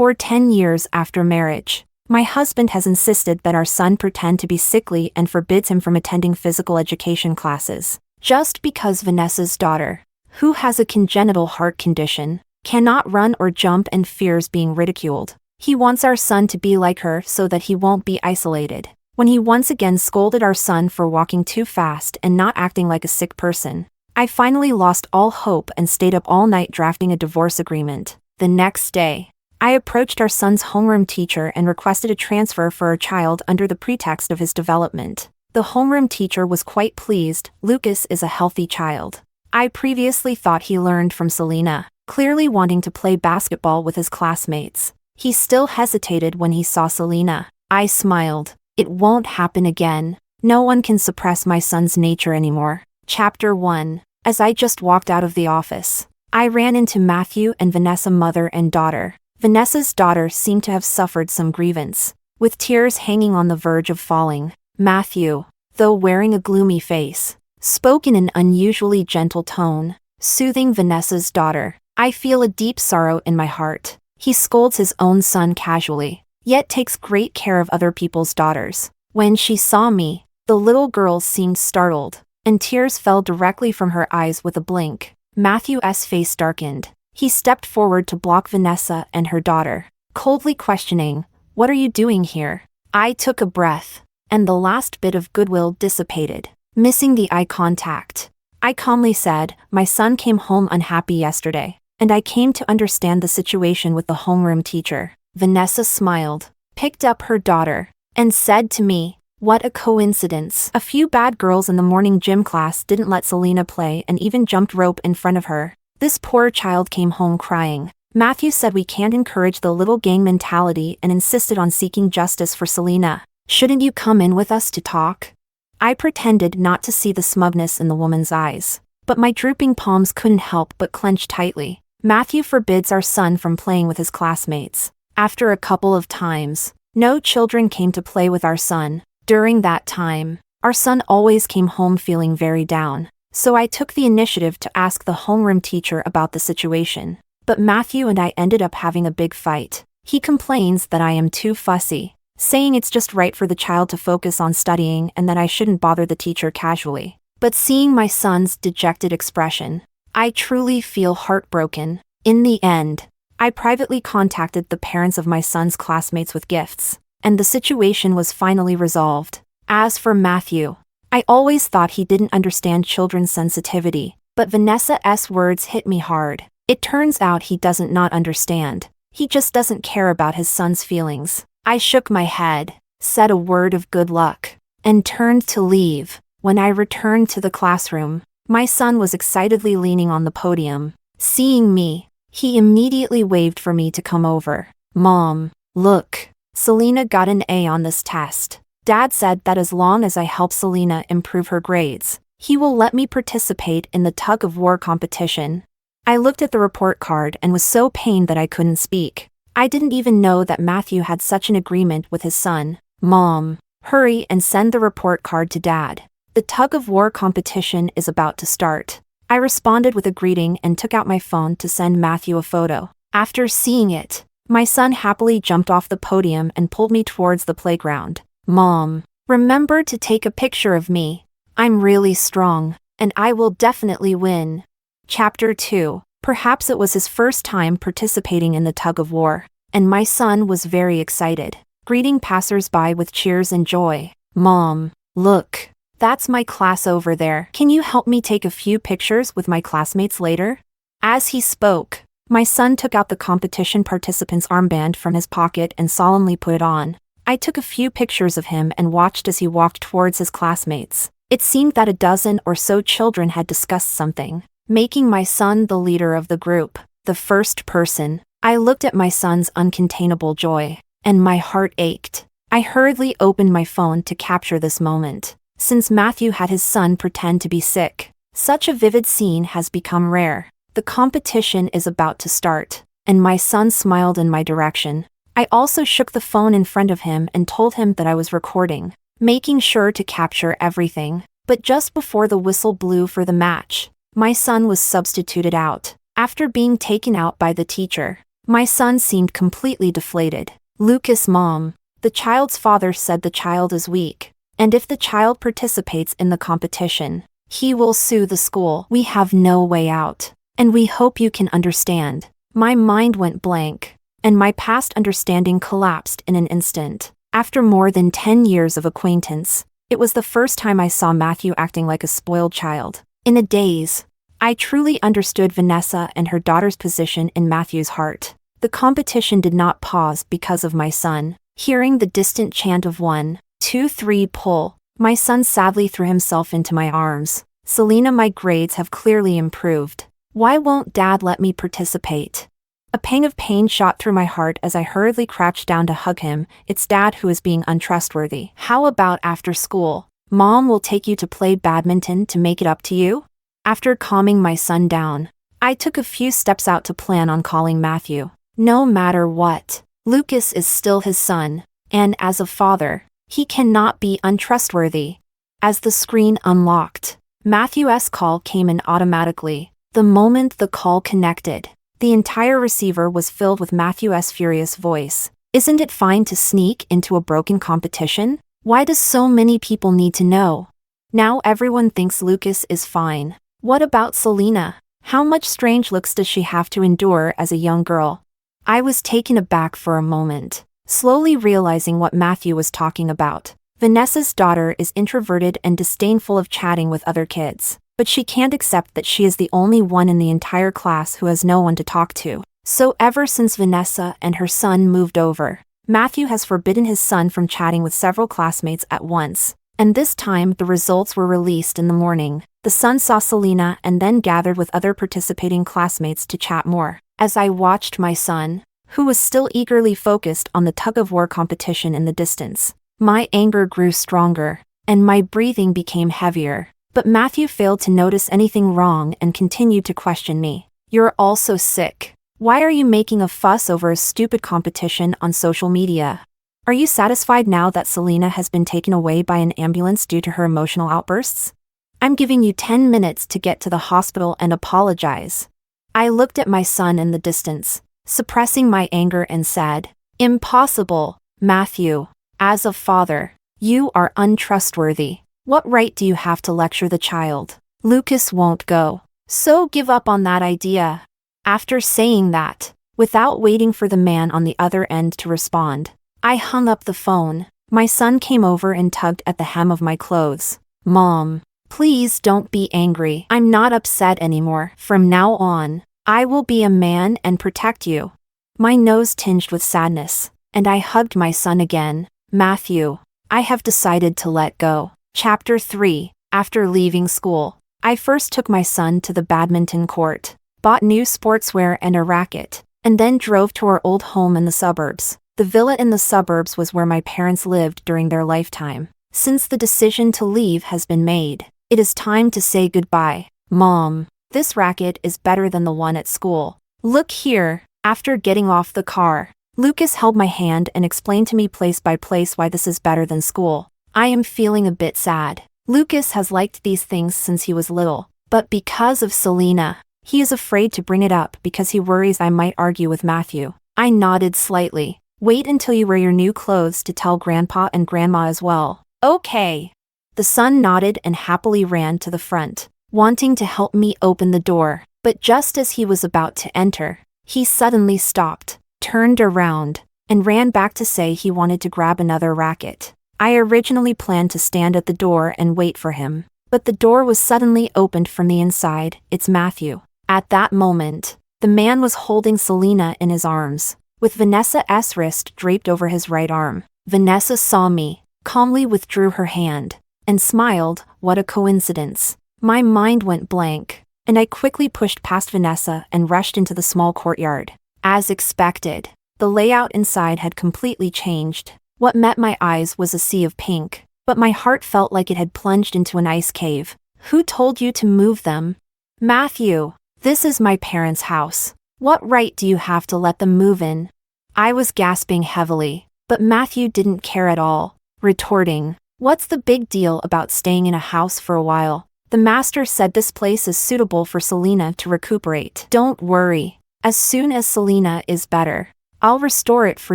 For 10 years after marriage, my husband has insisted that our son pretend to be sickly and forbids him from attending physical education classes. Just because Vanessa's daughter, who has a congenital heart condition, cannot run or jump and fears being ridiculed. He wants our son to be like her so that he won't be isolated. When he once again scolded our son for walking too fast and not acting like a sick person, I finally lost all hope and stayed up all night drafting a divorce agreement. The next day, I approached our son's homeroom teacher and requested a transfer for our child under the pretext of his development. The homeroom teacher was quite pleased. Lucas is a healthy child. I previously thought he learned from Selena, clearly wanting to play basketball with his classmates. He still hesitated when he saw Selena. I smiled. It won't happen again. No one can suppress my son's nature anymore. Chapter 1. As I just walked out of the office, I ran into Matthew and Vanessa, mother and daughter. Vanessa's daughter seemed to have suffered some grievance, with tears hanging on the verge of falling. Matthew, though wearing a gloomy face, spoke in an unusually gentle tone, soothing Vanessa's daughter. I feel a deep sorrow in my heart. He scolds his own son casually, yet takes great care of other people's daughters. When she saw me, the little girl seemed startled, and tears fell directly from her eyes with a blink. Matthew's face darkened. He stepped forward to block Vanessa and her daughter, coldly questioning, "What are you doing here?" I took a breath, and the last bit of goodwill dissipated, missing the eye contact. I calmly said, "My son came home unhappy yesterday, and I came to understand the situation with the homeroom teacher." Vanessa smiled, picked up her daughter, and said to me, "What a coincidence. A few bad girls in the morning gym class didn't let Selena play and even jumped rope in front of her. This poor child came home crying. Matthew said we can't encourage the little gang mentality and insisted on seeking justice for Selena. Shouldn't you come in with us to talk?" I pretended not to see the smugness in the woman's eyes, but my drooping palms couldn't help but clench tightly. Matthew forbids our son from playing with his classmates. After a couple of times, no children came to play with our son. During that time, our son always came home feeling very down. So I took the initiative to ask the homeroom teacher about the situation. But Matthew and I ended up having a big fight. He complains that I am too fussy, saying it's just right for the child to focus on studying and that I shouldn't bother the teacher casually. But seeing my son's dejected expression, I truly feel heartbroken. In the end, I privately contacted the parents of my son's classmates with gifts, and the situation was finally resolved. As for Matthew, I always thought he didn't understand children's sensitivity, but Vanessa's words hit me hard. It turns out he doesn't not understand. He just doesn't care about his son's feelings. I shook my head, said a word of good luck, and turned to leave. When I returned to the classroom, my son was excitedly leaning on the podium. Seeing me, he immediately waved for me to come over. "Mom, look, Selena got an A on this test. Dad said that as long as I help Selena improve her grades, he will let me participate in the tug-of-war competition." I looked at the report card and was so pained that I couldn't speak. I didn't even know that Matthew had such an agreement with his son. "Mom, hurry and send the report card to Dad. The tug-of-war competition is about to start." I responded with a greeting and took out my phone to send Matthew a photo. After seeing it, my son happily jumped off the podium and pulled me towards the playground. "Mom, remember to take a picture of me. I'm really strong, and I will definitely win." Chapter 2. Perhaps it was his first time participating in the tug-of-war, and my son was very excited, greeting passers-by with cheers and joy. "Mom, look, that's my class over there. Can you help me take a few pictures with my classmates later?" As he spoke, my son took out the competition participant's armband from his pocket and solemnly put it on. I took a few pictures of him and watched as he walked towards his classmates. It seemed that a dozen or so children had discussed something, making my son the leader of the group, the first person. I looked at my son's uncontainable joy, and my heart ached. I hurriedly opened my phone to capture this moment. Since Matthew had his son pretend to be sick, such a vivid scene has become rare. The competition is about to start, and my son smiled in my direction. I also shook the phone in front of him and told him that I was recording, making sure to capture everything. But just before the whistle blew for the match, my son was substituted out. After being taken out by the teacher, My son seemed completely deflated. Lucas, Mom, the child's father said the child is weak, and if the child participates in the competition, he will sue the school. We have no way out, and we hope you can understand. My mind went blank, and my past understanding collapsed in an instant. After more than 10 years of acquaintance, it was the first time I saw Matthew acting like a spoiled child. In a daze, I truly understood Vanessa and her daughter's position in Matthew's heart. The competition did not pause because of my son. Hearing the distant chant of 1, 2, 3 pull, my son sadly threw himself into my arms. Selena, my grades have clearly improved. Why won't Dad let me participate? A pang of pain shot through my heart as I hurriedly crouched down to hug him. It's Dad who is being untrustworthy. How about after school? Mom will take you to play badminton to make it up to you? After calming my son down, I took a few steps out to plan on calling Matthew. No matter what, Lucas is still his son, and as a father, he cannot be untrustworthy. As the screen unlocked, Matthew's call came in automatically. The moment the call connected, the entire receiver was filled with Matthew's furious voice. Isn't it fine to sneak into a broken competition? Why does so many people need to know? Now everyone thinks Lucas is fine. What about Selena? How much strange looks does she have to endure as a young girl? I was taken aback for a moment, slowly realizing what Matthew was talking about. Vanessa's daughter is introverted and disdainful of chatting with other kids, but she can't accept that she is the only one in the entire class who has no one to talk to. So ever since Vanessa and her son moved over, Matthew has forbidden his son from chatting with several classmates at once. And this time the results were released in the morning. The son saw Selena and then gathered with other participating classmates to chat more. As I watched my son, who was still eagerly focused on the tug-of-war competition in the distance, my anger grew stronger, and my breathing became heavier. But Matthew failed to notice anything wrong and continued to question me. You're also sick. Why are you making a fuss over a stupid competition on social media? Are you satisfied now that Selena has been taken away by an ambulance due to her emotional outbursts? I'm giving you 10 minutes to get to the hospital and apologize. I looked at my son in the distance, suppressing my anger and said, Impossible, Matthew. As a father, you are untrustworthy. What right do you have to lecture the child? Lucas won't go. So give up on that idea. After saying that, without waiting for the man on the other end to respond, I hung up the phone. My son came over and tugged at the hem of my clothes. Mom, please don't be angry. I'm not upset anymore. From now on, I will be a man and protect you. My nose tinged with sadness, and I hugged my son again. Matthew, I have decided to let go. Chapter 3. After leaving school, I first took my son to the badminton court, bought new sportswear and a racket, and then drove to our old home in the suburbs. The villa in the suburbs was where my parents lived during their lifetime. Since the decision to leave has been made, it is time to say goodbye. Mom, this racket is better than the one at school. Look here. After getting off the car, Lucas held my hand and explained to me place by place why this is better than school. I am feeling a bit sad. Lucas has liked these things since he was little, but because of Selena, he is afraid to bring it up because he worries I might argue with Matthew. I nodded slightly. Wait until you wear your new clothes to tell Grandpa and Grandma as well. Okay. The son nodded and happily ran to the front, wanting to help me open the door. But just as he was about to enter, he suddenly stopped, turned around, and ran back to say he wanted to grab another racket. I originally planned to stand at the door and wait for him, but the door was suddenly opened from the inside. It's Matthew. At that moment, the man was holding Selena in his arms, with Vanessa's wrist draped over his right arm. Vanessa saw me, calmly withdrew her hand, and smiled. What a coincidence. My mind went blank, and I quickly pushed past Vanessa and rushed into the small courtyard. As expected, the layout inside had completely changed. What met my eyes was a sea of pink, but my heart felt like it had plunged into an ice cave. Who told you to move them? Matthew, this is my parents' house. What right do you have to let them move in? I was gasping heavily, but Matthew didn't care at all, retorting, What's the big deal about staying in a house for a while? The master said this place is suitable for Selena to recuperate. Don't worry. As soon as Selena is better, I'll restore it for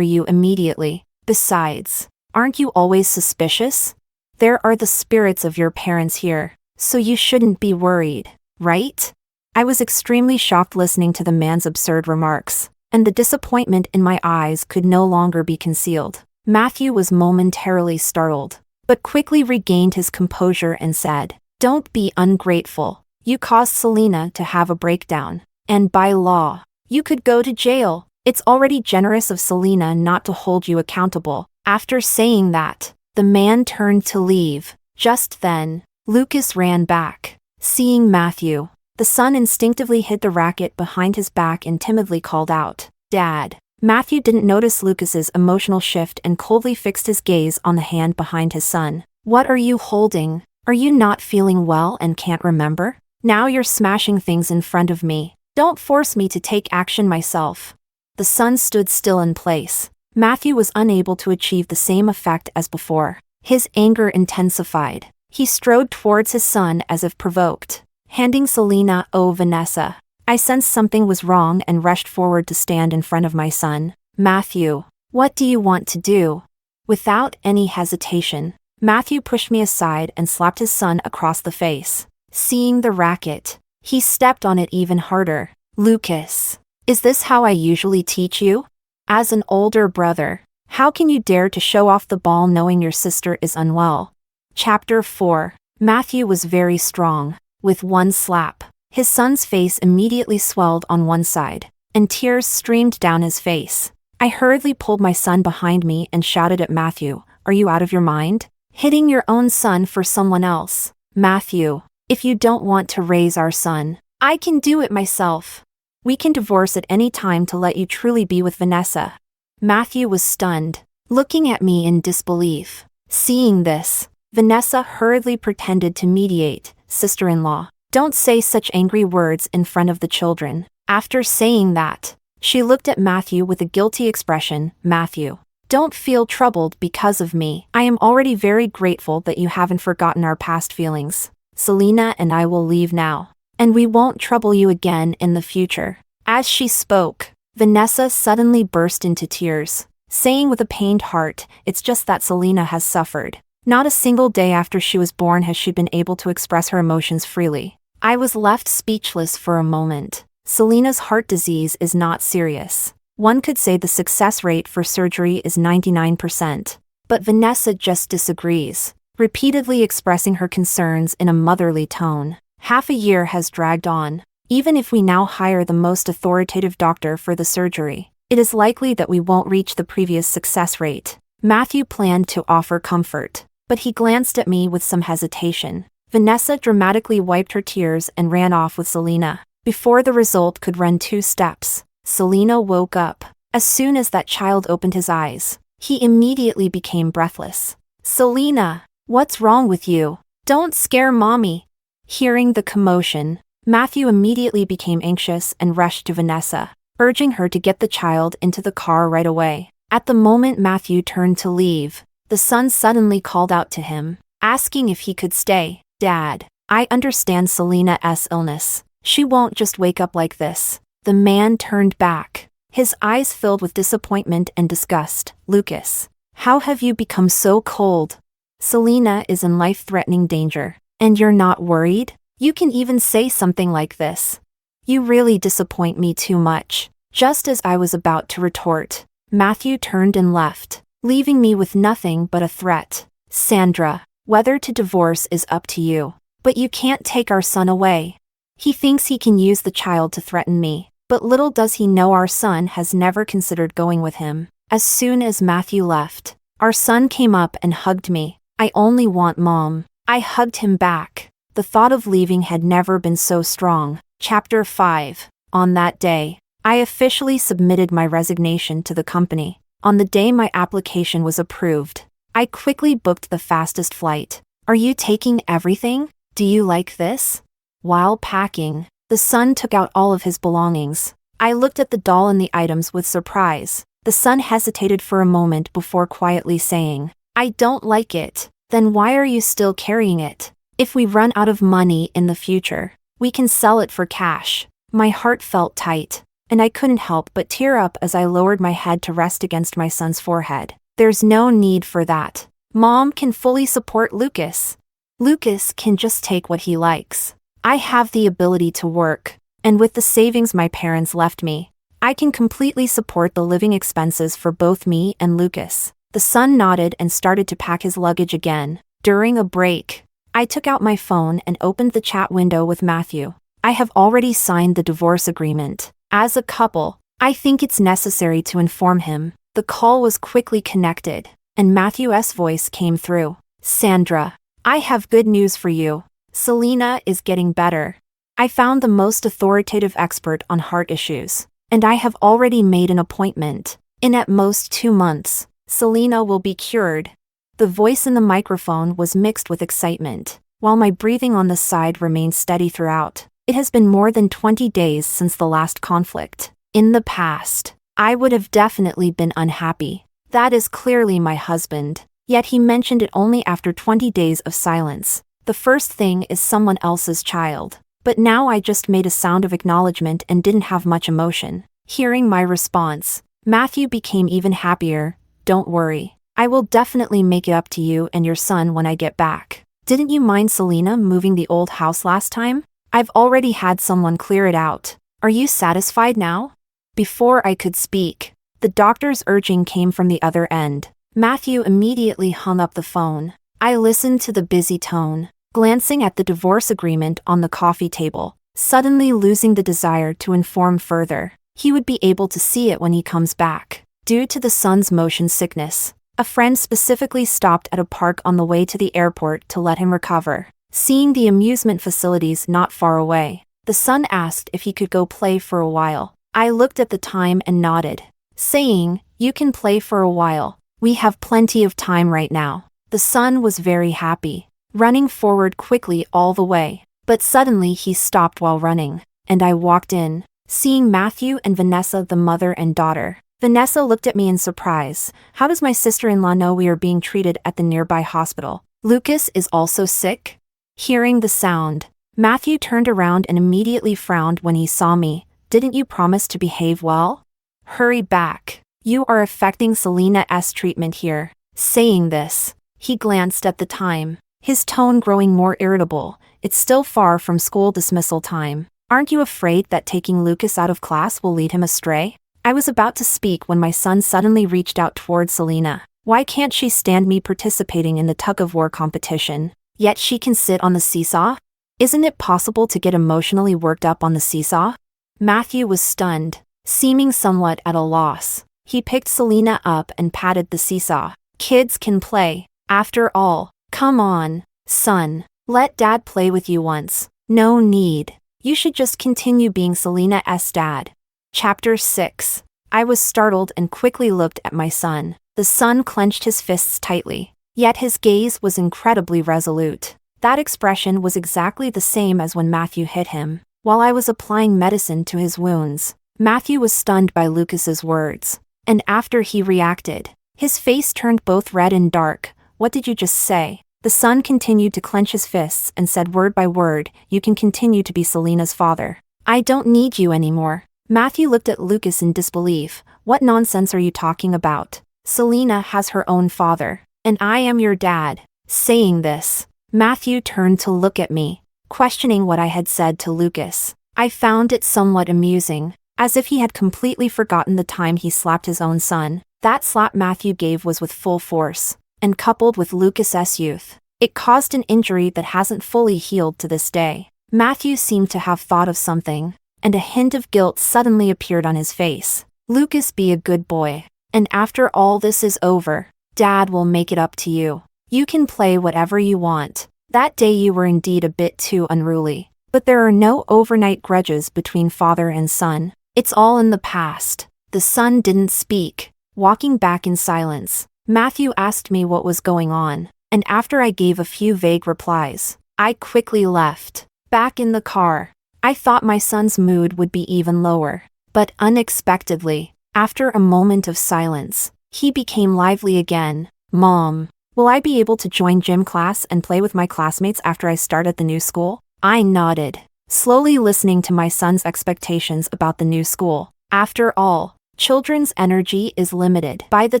you immediately. Besides, aren't you always suspicious? There are the spirits of your parents here, so you shouldn't be worried, right? I was extremely shocked listening to the man's absurd remarks, and the disappointment in my eyes could no longer be concealed. Matthew was momentarily startled, but quickly regained his composure and said, "Don't be ungrateful. You caused Selena to have a breakdown, and by law, you could go to jail. It's already generous of Selena not to hold you accountable." After saying that, the man turned to leave. Just then, Lucas ran back. Seeing Matthew, the son instinctively hid the racket behind his back and timidly called out, "Dad." Matthew didn't notice Lucas's emotional shift and coldly fixed his gaze on the hand behind his son. "What are you holding? Are you not feeling well and can't remember? Now you're smashing things in front of me. Don't force me to take action myself." The son stood still in place. Matthew was unable to achieve the same effect as before. His anger intensified. He strode towards his son as if provoked, handing Selena, "Oh, Vanessa." I sensed something was wrong and rushed forward to stand in front of my son. "Matthew, what do you want to do?" Without any hesitation, Matthew pushed me aside and slapped his son across the face. Seeing the racket, he stepped on it even harder. "Lucas, is this how I usually teach you? As an older brother, how can you dare to show off the ball knowing your sister is unwell?" Chapter 4. Matthew was very strong. With one slap, his son's face immediately swelled on one side, and tears streamed down his face. I hurriedly pulled my son behind me and shouted at Matthew, "Are you out of your mind? Hitting your own son for someone else? Matthew, if you don't want to raise our son, I can do it myself. We can divorce at any time to let you truly be with Vanessa." Matthew was stunned, looking at me in disbelief. Seeing this, Vanessa hurriedly pretended to mediate. "Sister-in-law, don't say such angry words in front of the children." After saying that, she looked at Matthew with a guilty expression. "Matthew, don't feel troubled because of me. I am already very grateful that you haven't forgotten our past feelings. Selena and I will leave now, and we won't trouble you again in the future." As she spoke, Vanessa suddenly burst into tears, saying with a pained heart, "It's just that Selena has suffered. Not a single day after she was born has she been able to express her emotions freely." I was left speechless for a moment. Selena's heart disease is not serious. One could say the success rate for surgery is 99%. But Vanessa just disagrees, repeatedly expressing her concerns in a motherly tone. Half a year has dragged on. Even if we now hire the most authoritative doctor for the surgery, it is likely that we won't reach the previous success rate. Matthew planned to offer comfort, but he glanced at me with some hesitation. Vanessa dramatically wiped her tears and ran off with Selena. Before the result could run 2 steps, Selena woke up. As soon as that child opened his eyes, he immediately became breathless. "Selena, what's wrong with you? Don't scare mommy." Hearing the commotion, Matthew immediately became anxious and rushed to Vanessa, urging her to get the child into the car right away. At the moment Matthew turned to leave, the son suddenly called out to him, asking if he could stay. "Dad, I understand Selena's illness. She won't just wake up like this." The man turned back, his eyes filled with disappointment and disgust. "Lucas, how have you become so cold? Selena is in life-threatening danger, and you're not worried? You can even say something like this. You really disappoint me too much." Just as I was about to retort, Matthew turned and left, leaving me with nothing but a threat. "Sandra, whether to divorce is up to you, but you can't take our son away. He thinks he can use the child to threaten me, but little does he know our son has never considered going with him." As soon as Matthew left, our son came up and hugged me. "I only want Mom." I hugged him back. The thought of leaving had never been so strong. Chapter 5. On that day, I officially submitted my resignation to the company. On the day my application was approved, I quickly booked the fastest flight. "Are you taking everything? Do you like this?" While packing, the son took out all of his belongings. I looked at the doll and the items with surprise. The son hesitated for a moment before quietly saying, "I don't like it." "Then why are you still carrying it? If we run out of money in the future, we can sell it for cash." My heart felt tight. and I couldn't help but tear up as I lowered my head to rest against my son's forehead. There's no need for that. Mom can fully support Lucas. Lucas can just take what he likes. I have the ability to work, and with the savings my parents left me, I can completely support the living expenses for both me and Lucas. The son nodded and started to pack his luggage again. During a break, I took out my phone and opened the chat window with Matthew. I have already signed the divorce agreement. As a couple, I think it's necessary to inform him. The call was quickly connected, and Matthew's voice came through. Sandra, I have good news for you. Selena is getting better. I found the most authoritative expert on heart issues, and I have already made an appointment. In at most 2 months, Selena will be cured. The voice in the microphone was mixed with excitement, while my breathing on the side remained steady throughout. It has been more than 20 days since the last conflict. In the past, I would have definitely been unhappy. That is clearly my husband, yet he mentioned it only after 20 days of silence. The first thing is someone else's child. But now I just made a sound of acknowledgement and didn't have much emotion. Hearing my response, Matthew became even happier. Don't worry. I will definitely make it up to you and your son when I get back. Didn't you mind Selena moving the old house last time? I've already had someone clear it out. Are you satisfied now? Before I could speak, the doctor's urging came from the other end. Matthew immediately hung up the phone. I listened to the busy tone, glancing at the divorce agreement on the coffee table, suddenly losing the desire to inform further. He would be able to see it when he comes back. Due to the son's motion sickness, a friend specifically stopped at a park on the way to the airport to let him recover. Seeing the amusement facilities not far away, the son asked if he could go play for a while. I looked at the time and nodded, saying, "You can play for a while. We have plenty of time right now." The son was very happy, running forward quickly all the way. But suddenly he stopped while running, and I walked in, seeing Matthew and Vanessa, the mother and daughter. Vanessa looked at me in surprise. How does my sister-in-law know we are being treated at the nearby hospital? Lucas is also sick? Hearing the sound, Matthew turned around and immediately frowned when he saw me. Didn't you promise to behave well? Hurry back. You are affecting Selena's treatment here. Saying this, he glanced at the time, his tone growing more irritable. It's still far from school dismissal time. Aren't you afraid that taking Lucas out of class will lead him astray? I was about to speak when my son suddenly reached out toward Selena. Why can't she stand me participating in the tug-of-war competition? Yet she can sit on the seesaw? Isn't it possible to get emotionally worked up on the seesaw? Matthew was stunned, seeming somewhat at a loss. He picked Selena up and patted the seesaw. Kids can play, after all. Come on, son. Let dad play with you once. No need. You should just continue being Selena's dad. Chapter 6. I was startled and quickly looked at my son. The son clenched his fists tightly, yet his gaze was incredibly resolute. That expression was exactly the same as when Matthew hit him. While I was applying medicine to his wounds, Matthew was stunned by Lucas's words. And after he reacted, his face turned both red and dark. What did you just say? The son continued to clench his fists and said word by word, "You can continue to be Selena's father. I don't need you anymore." Matthew looked at Lucas in disbelief. What nonsense are you talking about? Selena has her own father, and I am your dad. Saying this, Matthew turned to look at me, questioning what I had said to Lucas. I found it somewhat amusing, as if he had completely forgotten the time he slapped his own son. That slap Matthew gave was with full force, and coupled with Lucas's youth, it caused an injury that hasn't fully healed to this day. Matthew seemed to have thought of something, and a hint of guilt suddenly appeared on his face. Lucas, be a good boy, and after all this is over, Dad will make it up to you. You can play whatever you want. That day you were indeed a bit too unruly, but there are no overnight grudges between father and son. It's all in the past. The son didn't speak, walking back in silence. Matthew asked me what was going on, and after I gave a few vague replies, I quickly left. Back in the car, I thought my son's mood would be even lower, but unexpectedly, after a moment of silence, he became lively again. Mom, will I be able to join gym class and play with my classmates after I start at the new school? I nodded, slowly listening to my son's expectations about the new school. After all, children's energy is limited. By the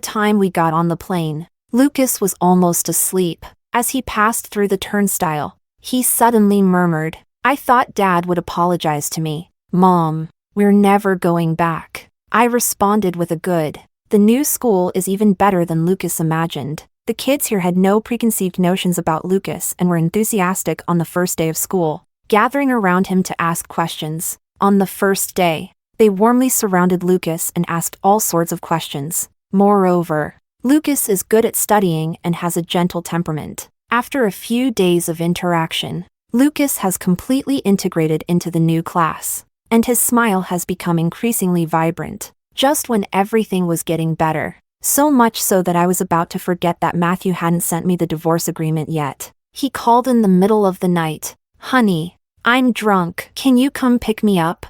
time we got on the plane, Lucas was almost asleep. As he passed through the turnstile, he suddenly murmured, "I thought Dad would apologize to me." "Mom, we're never going back." I responded with a good. The new school is even better than Lucas imagined. The kids here had no preconceived notions about Lucas and were enthusiastic on the first day of school, gathering around him to ask questions. On the first day, they warmly surrounded Lucas and asked all sorts of questions. Moreover, Lucas is good at studying and has a gentle temperament. After a few days of interaction, Lucas has completely integrated into the new class, and his smile has become increasingly vibrant. Just when everything was getting better, so much so that I was about to forget that Matthew hadn't sent me the divorce agreement yet, he called in the middle of the night, "Honey, I'm drunk. Can you come pick me up?"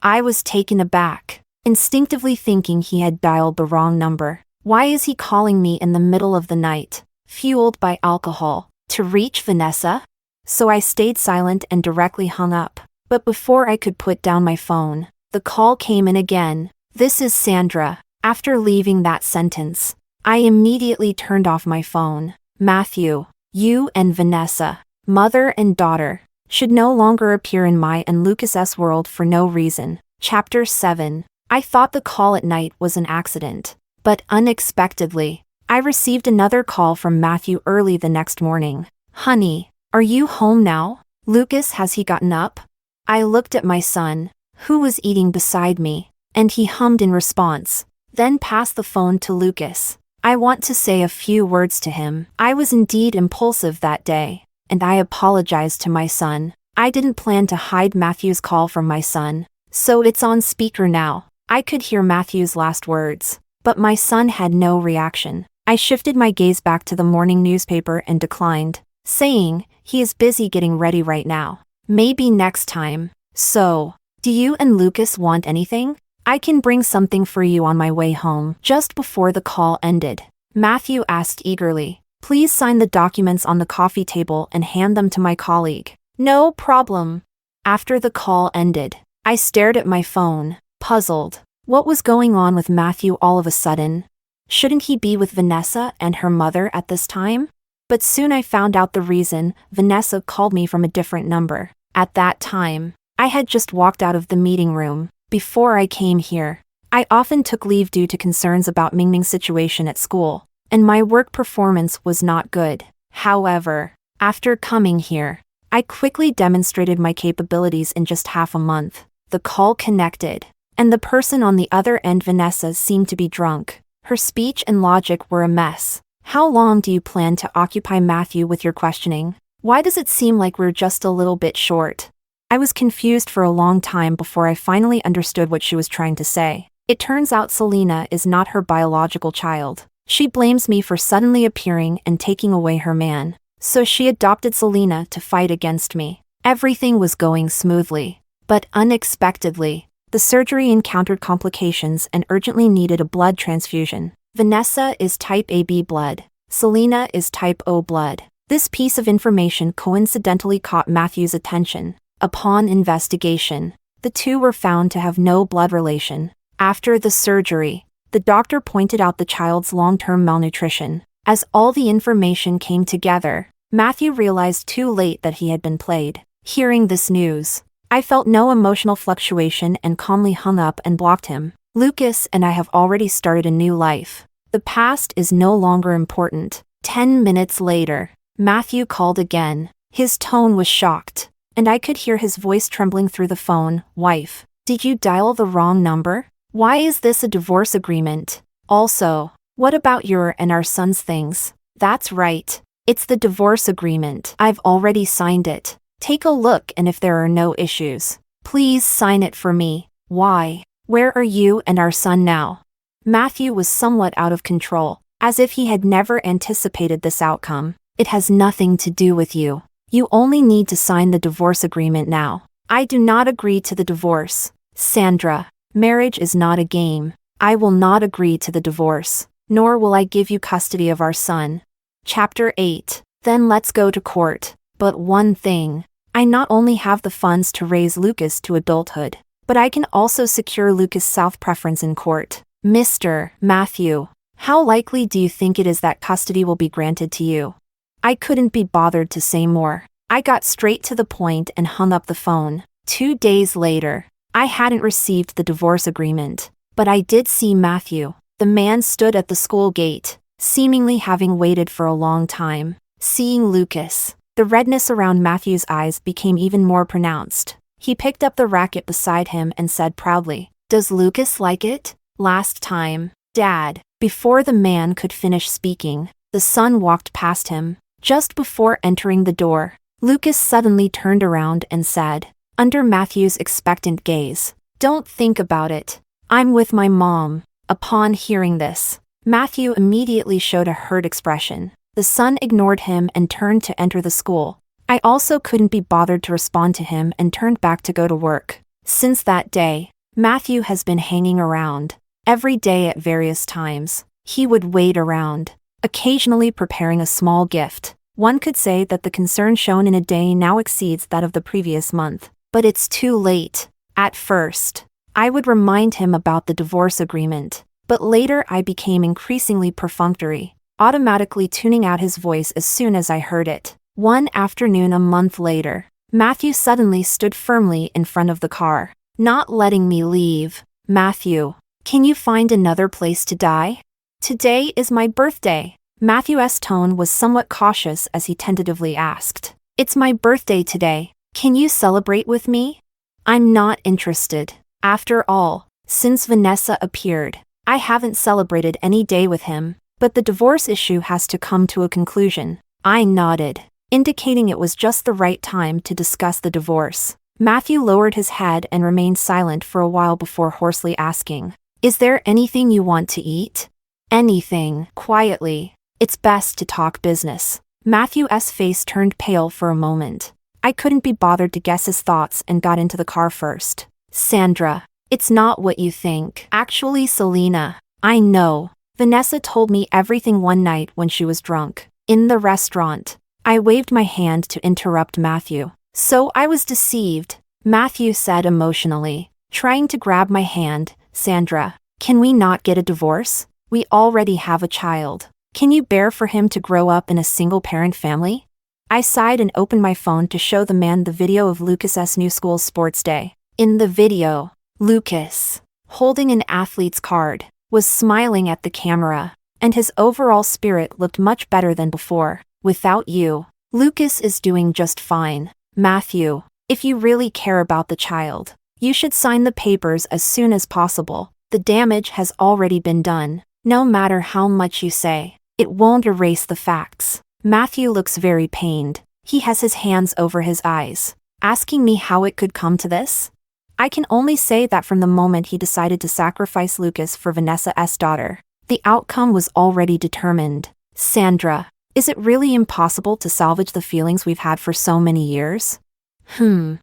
I was taken aback, instinctively thinking he had dialed the wrong number. Why is he calling me in the middle of the night, fueled by alcohol, to reach Vanessa? So I stayed silent and directly hung up. But before I could put down my phone, the call came in again. "This is Sandra." After leaving that sentence, I immediately turned off my phone. "Matthew, you and Vanessa, mother and daughter, should no longer appear in my and Lucas's world for no reason." Chapter 7. I thought the call at night was an accident, but unexpectedly, I received another call from Matthew early the next morning. "Honey, are you home now? Lucas, has he gotten up?" I looked at my son, who was eating beside me, and he hummed in response, then passed the phone to Lucas. I want to say a few words to him. I was indeed impulsive that day, and I apologized to my son. I didn't plan to hide Matthew's call from my son, so it's on speaker now. I could hear Matthew's last words, but my son had no reaction. I shifted my gaze back to the morning newspaper and declined, saying, "He is busy getting ready right now. Maybe next time." "So, do you and Lucas want anything? I can bring something for you on my way home." Just before the call ended, Matthew asked eagerly, "Please sign the documents on the coffee table and hand them to my colleague." "No problem." After the call ended, I stared at my phone, puzzled. What was going on with Matthew all of a sudden? Shouldn't he be with Vanessa and her mother at this time? But soon I found out the reason. Vanessa called me from a different number. At that time, I had just walked out of the meeting room. Before I came here, I often took leave due to concerns about Mingming's situation at school, and my work performance was not good. However, after coming here, I quickly demonstrated my capabilities in just half a month. The call connected, and the person on the other end, Vanessa, seemed to be drunk. Her speech and logic were a mess. "How long do you plan to occupy Matthew with your questioning? Why does it seem like we're just a little bit short?" I was confused for a long time before I finally understood what she was trying to say. It turns out Selena is not her biological child. She blames me for suddenly appearing and taking away her man, so she adopted Selena to fight against me. Everything was going smoothly, but unexpectedly, the surgery encountered complications and urgently needed a blood transfusion. Vanessa is type AB blood. Selena is type O blood. This piece of information coincidentally caught Matthew's attention. Upon investigation, the two were found to have no blood relation. After the surgery, the doctor pointed out the child's long-term malnutrition. As all the information came together, Matthew realized too late that he had been played. Hearing this news, I felt no emotional fluctuation and calmly hung up and blocked him. Lucas and I have already started a new life. The past is no longer important. 10 minutes later, Matthew called again. His tone was shocked, and I could hear his voice trembling through the phone. "Wife, did you dial the wrong number? Why is this a divorce agreement? Also, what about your and our son's things?" "That's right. It's the divorce agreement. I've already signed it. Take a look, and if there are no issues, please sign it for me." "Why? Where are you and our son now?" Matthew was somewhat out of control, as if he had never anticipated this outcome. "It has nothing to do with you. You only need to sign the divorce agreement now." "I do not agree to the divorce. Sandra, marriage is not a game. I will not agree to the divorce, nor will I give you custody of our son." Chapter 8. Then let's go to court. But one thing, I not only have the funds to raise Lucas to adulthood, but I can also secure Lucas' South preference in court. Mr. Matthew, how likely do you think it is that custody will be granted to you? I couldn't be bothered to say more. I got straight to the point and hung up the phone. 2 days later, I hadn't received the divorce agreement, but I did see Matthew. The man stood at the school gate, seemingly having waited for a long time. Seeing Lucas, the redness around Matthew's eyes became even more pronounced. He picked up the racket beside him and said proudly, "Does Lucas like it?" "Last time, Dad." Before the man could finish speaking, the son walked past him. Just before entering the door, Lucas suddenly turned around and said, under Matthew's expectant gaze, "Don't think about it. I'm with my mom." Upon hearing this, Matthew immediately showed a hurt expression. The son ignored him and turned to enter the school. I also couldn't be bothered to respond to him and turned back to go to work. Since that day, Matthew has been hanging around. Every day at various times, he would wait around, occasionally preparing a small gift. One could say that the concern shown in a day now exceeds that of the previous month. But it's too late. At first, I would remind him about the divorce agreement, but later I became increasingly perfunctory, automatically tuning out his voice as soon as I heard it. One afternoon a month later, Matthew suddenly stood firmly in front of the car, not letting me leave. "Matthew, can you find another place to die? Today is my birthday." Matthew's tone was somewhat cautious as he tentatively asked, "It's my birthday today. Can you celebrate with me?" "I'm not interested. After all, since Vanessa appeared, I haven't celebrated any day with him, but the divorce issue has to come to a conclusion." I nodded, indicating it was just the right time to discuss the divorce. Matthew lowered his head and remained silent for a while before hoarsely asking, "Is there anything you want to eat?" "Anything," quietly. "It's best to talk business." Matthew's face turned pale for a moment. I couldn't be bothered to guess his thoughts and got into the car first. "Sandra, it's not what you think. Actually, Selena, I know. Vanessa told me everything one night when she was drunk. In the restaurant." I waved my hand to interrupt Matthew. "So I was deceived," Matthew said emotionally, trying to grab my hand. "Sandra, can we not get a divorce? We already have a child. Can you bear for him to grow up in a single-parent family?" I sighed and opened my phone to show the man the video of Lucas's new school sports day. In the video, Lucas, holding an athlete's card, was smiling at the camera, and his overall spirit looked much better than before. "Without you, Lucas is doing just fine. Matthew, if you really care about the child, you should sign the papers as soon as possible. The damage has already been done. No matter how much you say, it won't erase the facts." Matthew looks very pained. He has his hands over his eyes, asking me how it could come to this. I can only say that from the moment he decided to sacrifice Lucas for Vanessa's daughter, the outcome was already determined. "Sandra, is it really impossible to salvage the feelings we've had for so many years?"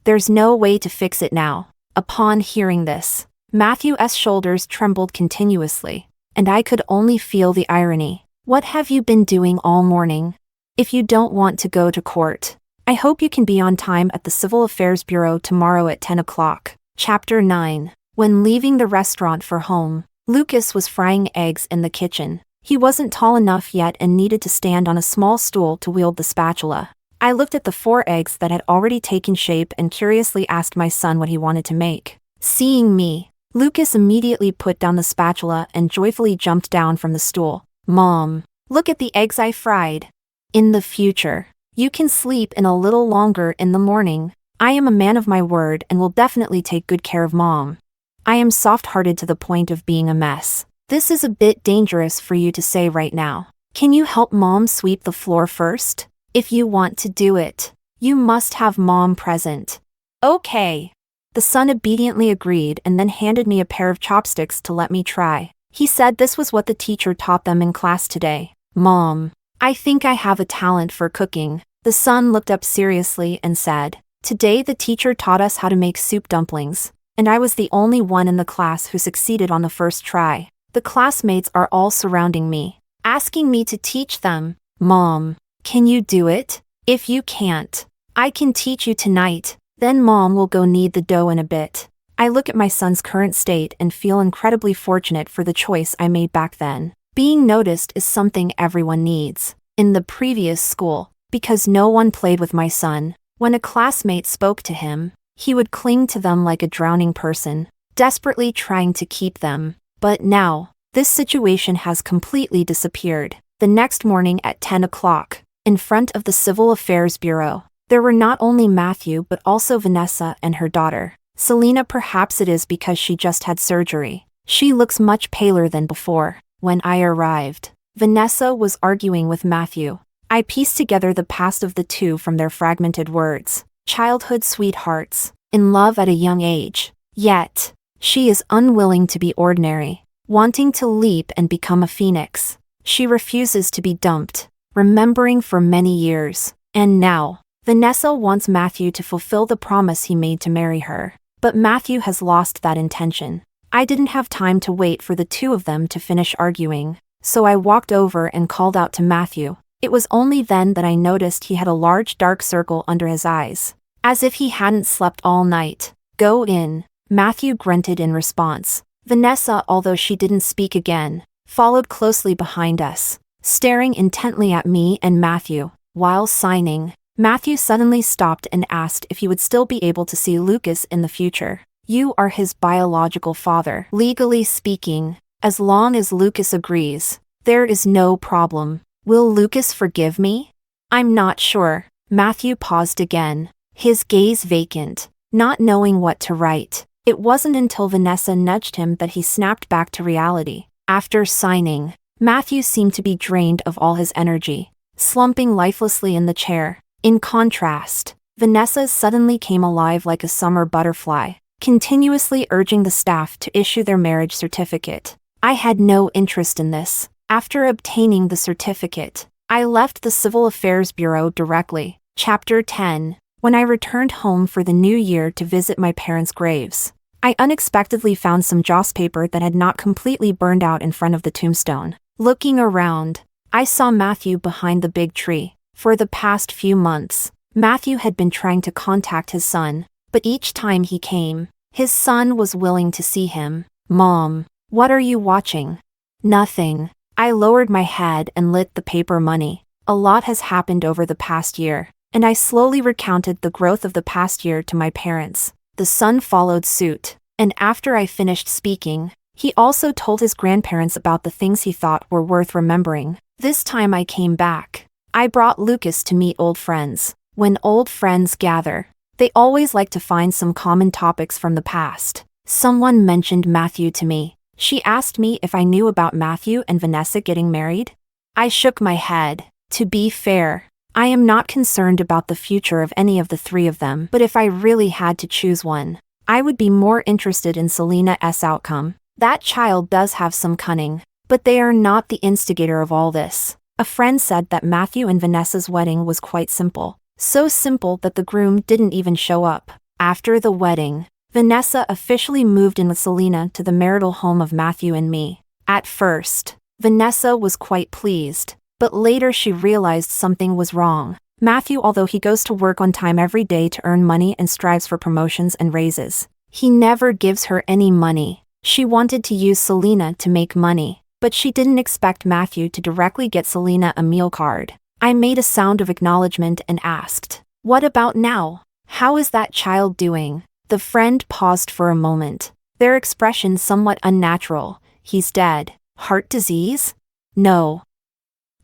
There's no way to fix it now." Upon hearing this, Matthew's shoulders trembled continuously, and I could only feel the irony. "What have you been doing all morning? If you don't want to go to court, I hope you can be on time at the Civil Affairs Bureau tomorrow at 10 o'clock. Chapter 9. When leaving the restaurant for home, Lucas was frying eggs in the kitchen. He wasn't tall enough yet and needed to stand on a small stool to wield the spatula. I looked at the 4 eggs that had already taken shape and curiously asked my son what he wanted to make. Seeing me, Lucas immediately put down the spatula and joyfully jumped down from the stool. "Mom, look at the eggs I fried. In the future, you can sleep in a little longer in the morning. I am a man of my word and will definitely take good care of Mom. I am soft-hearted to the point of being a mess. This is a bit dangerous for you to say right now. Can you help Mom sweep the floor first? If you want to do it, you must have Mom present." "Okay." The son obediently agreed and then handed me a pair of chopsticks to let me try. He said this was what the teacher taught them in class today. "Mom, I think I have a talent for cooking." The son looked up seriously and said, "Today the teacher taught us how to make soup dumplings, and I was the only one in the class who succeeded on the first try. The classmates are all surrounding me, asking me to teach them. Mom, can you do it? If you can't, I can teach you tonight, then Mom will go knead the dough in a bit." I look at my son's current state and feel incredibly fortunate for the choice I made back then. Being noticed is something everyone needs. In the previous school, because no one played with my son, when a classmate spoke to him, he would cling to them like a drowning person, desperately trying to keep them. But now, this situation has completely disappeared. The next morning at 10 o'clock, in front of the Civil Affairs Bureau, there were not only Matthew but also Vanessa and her daughter, Selena. Perhaps it is because she just had surgery. She looks much paler than before. When I arrived, Vanessa was arguing with Matthew. I pieced together the past of the two from their fragmented words. Childhood sweethearts, in love at a young age. Yet, she is unwilling to be ordinary, wanting to leap and become a phoenix. She refuses to be dumped, remembering for many years. And now, Vanessa wants Matthew to fulfill the promise he made to marry her. But Matthew has lost that intention. I didn't have time to wait for the two of them to finish arguing, so I walked over and called out to Matthew. It was only then that I noticed he had a large dark circle under his eyes, as if he hadn't slept all night. "Go in," Matthew grunted in response. Vanessa, although she didn't speak again, followed closely behind us, staring intently at me and Matthew. While signing, Matthew suddenly stopped and asked if he would still be able to see Lucas in the future. "You are his biological father. Legally speaking, as long as Lucas agrees, there is no problem. Will Lucas forgive me?" "I'm not sure." Matthew paused again, his gaze vacant, not knowing what to write. It wasn't until Vanessa nudged him that he snapped back to reality. After signing, Matthew seemed to be drained of all his energy, slumping lifelessly in the chair. In contrast, Vanessa suddenly came alive like a summer butterfly, continuously urging the staff to issue their marriage certificate. I had no interest in this. After obtaining the certificate, I left the Civil Affairs Bureau directly. Chapter 10. When I returned home for the new year to visit my parents' graves, I unexpectedly found some joss paper that had not completely burned out in front of the tombstone. Looking around, I saw Matthew behind the big tree. For the past few months, Matthew had been trying to contact his son, but each time he came, his son was willing to see him. "Mom, what are you watching?" "Nothing." I lowered my head and lit the paper money. A lot has happened over the past year, and I slowly recounted the growth of the past year to my parents. The son followed suit, and after I finished speaking, he also told his grandparents about the things he thought were worth remembering. This time I came back. I brought Lucas to meet old friends. When old friends gather, they always like to find some common topics from the past. Someone mentioned Matthew to me. She asked me if I knew about Matthew and Vanessa getting married. I shook my head. To be fair, I am not concerned about the future of any of the three of them, but if I really had to choose one, I would be more interested in Selena's outcome. That child does have some cunning, but they are not the instigator of all this. A friend said that Matthew and Vanessa's wedding was quite simple. So simple that the groom didn't even show up. After the wedding, Vanessa officially moved in with Selena to the marital home of Matthew and me. At first, Vanessa was quite pleased, but later she realized something was wrong. Matthew, although he goes to work on time every day to earn money and strives for promotions and raises, he never gives her any money. She wanted to use Selena to make money, but she didn't expect Matthew to directly get Selena a meal card. I made a sound of acknowledgement and asked, "What about now? How is that child doing?" The friend paused for a moment, their expression somewhat unnatural. "He's dead. Heart disease?" "No."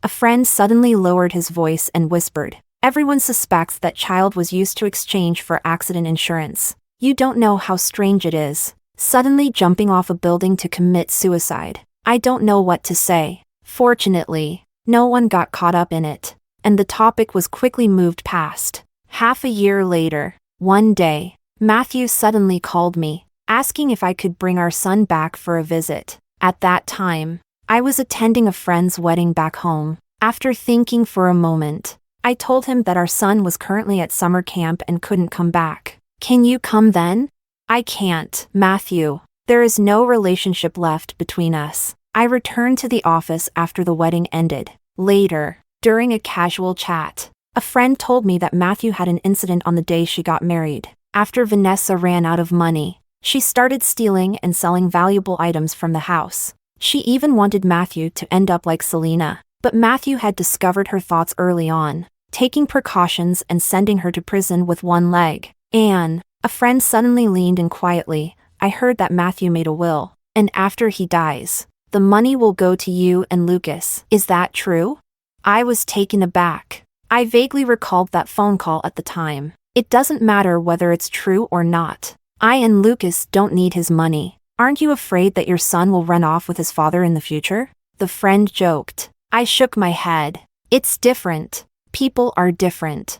A friend suddenly lowered his voice and whispered, "Everyone suspects that child was used to exchange for accident insurance. You don't know how strange it is, suddenly jumping off a building to commit suicide." I don't know what to say. Fortunately, no one got caught up in it, and the topic was quickly moved past. Half a year later, one day, Matthew suddenly called me, asking if I could bring our son back for a visit. At that time, I was attending a friend's wedding back home. After thinking for a moment, I told him that our son was currently at summer camp and couldn't come back. "Can you come then?" "I can't, Matthew. There is no relationship left between us." I returned to the office after the wedding ended. Later, during a casual chat, a friend told me that Matthew had an incident on the day she got married. After Vanessa ran out of money, She started stealing and selling valuable items from the house. She even wanted Matthew to end up like Selena. But Matthew had discovered her thoughts early on, taking precautions and sending her to prison with one leg. Anne, a friend suddenly leaned in quietly. I heard that Matthew made a will, and after he dies, the money will go to you and Lucas. Is that true? I was taken aback. I vaguely recalled that phone call at the time. It doesn't matter whether it's true or not. I and Lucas don't need his money. Aren't you afraid that your son will run off with his father in the future? The friend joked. I shook my head. It's different. People are different.